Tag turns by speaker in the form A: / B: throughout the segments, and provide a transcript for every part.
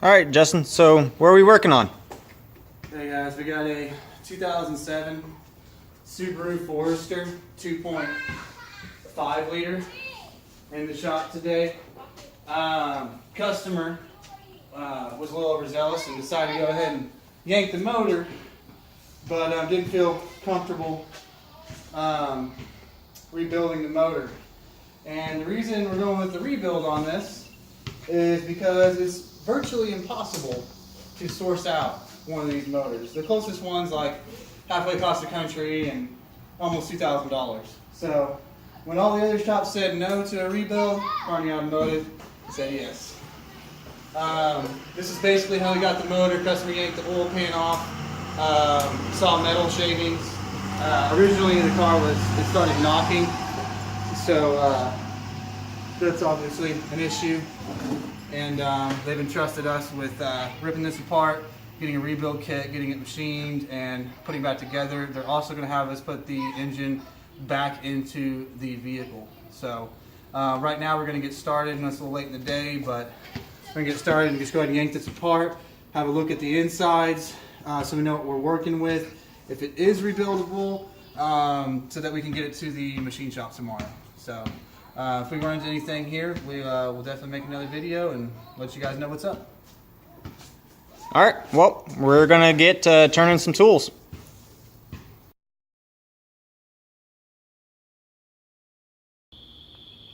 A: All right, Justin, so where are we working on?
B: Hey guys, we got a 2007 Subaru Forester 2.5 liter in the shop today. Customer was a little overzealous and decided to go ahead and yank the motor, but didn't feel comfortable rebuilding the motor. And the reason we're going with the rebuild on this is because it's virtually impossible to source out one of these motors. The closest one's like halfway across the country and almost $2,000. So when all the other shops said no to a rebuild, Carney Automotive said yes. This is basically how we got the motor. Customer yanked the oil pan off, saw metal shavings. Originally the car it started knocking, so that's obviously an issue. And they've entrusted us with ripping this apart, getting a rebuild kit, getting it machined, and putting it back together. They're also going to have us put the engine back into the vehicle. So right now we're going to get started, and it's a little late in the day, but we're going to get started and just go ahead and yank this apart, have a look at the insides so we know what we're working with, if it is rebuildable, so that we can get it to the machine shop tomorrow. So if we run into anything here, we'll definitely make another video and let you guys know what's up.
A: All right, well, we're gonna get turning some tools.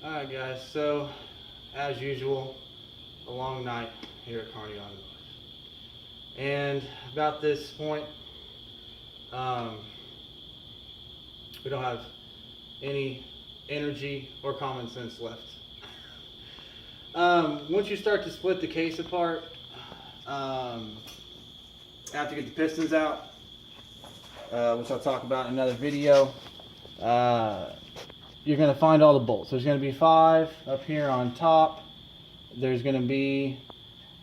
B: All right, guys. So, as usual, a long night here at Carney Automotive. And about this point, we don't have any energy or common sense left. Once you start to split the case apart, after you get the pistons out, which I'll talk about in another video, you're going to find all the bolts. There's going to be 5 up here on top. There's going to be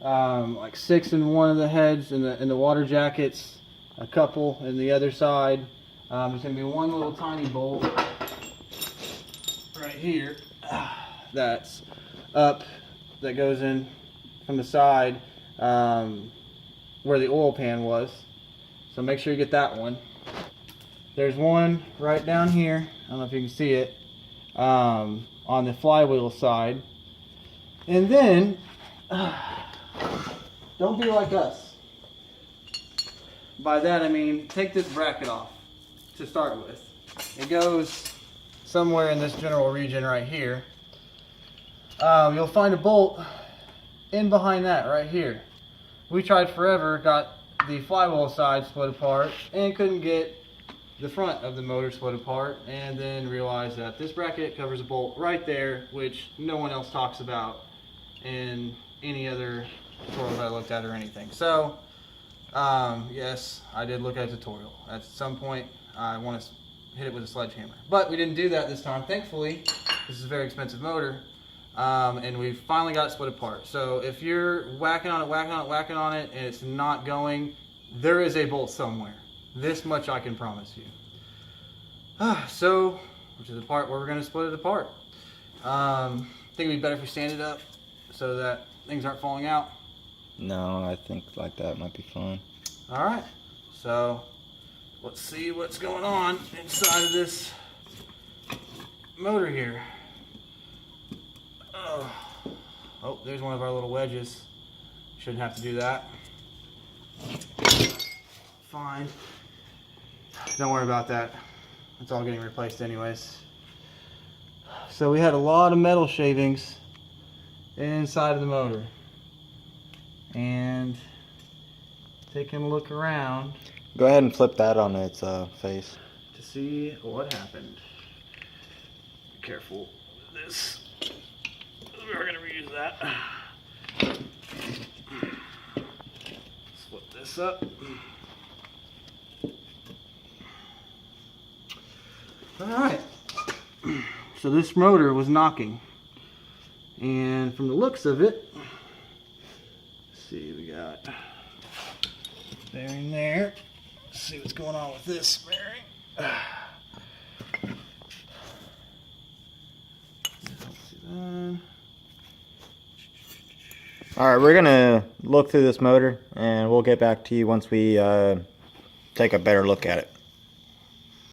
B: like 6 in one of the heads in the water jackets, a couple in the other side. There's going to be one little tiny bolt right here that's up, that goes in from the side where the oil pan was. So make sure you get that one. There's one right down here, I don't know if you can see it, on the flywheel side. And then don't be like us. By that I mean take this bracket off to start with. It goes somewhere in this general region right here. You'll find a bolt in behind that right here. We tried forever, got the flywheel side split apart and couldn't get the front of the motor split apart, and then realized that this bracket covers a bolt right there, which no one else talks about in any other tutorial that I looked at or anything. So yes, I did look at a tutorial. At some point I want to hit it with a sledgehammer, but we didn't do that this time. Thankfully, this is a very expensive motor, and we finally got it split apart. So if you're whacking on it and it's not going, there is a bolt somewhere. This much I can promise you. So, which is the part where we're going to split it apart. I think it'd be better if we stand it up so that things aren't falling out.
A: No, I think like that might be fun.
B: All right, so let's see what's going on inside of this motor here. Oh, there's one of our little wedges. Shouldn't have to do that. Fine. Don't worry about that. It's all getting replaced anyways. So we had a lot of metal shavings inside of the motor. And taking a look around.
A: Go ahead and flip that on its face.
B: To see what happened. Be careful with this. We're going to reuse that. Split this up. Alright. So this motor was knocking. And from the looks of it, let's see, we got bearing there. Let's see what's going on with this bearing.
A: All right, we're gonna look through this motor, and we'll get back to you once we take a better look at it.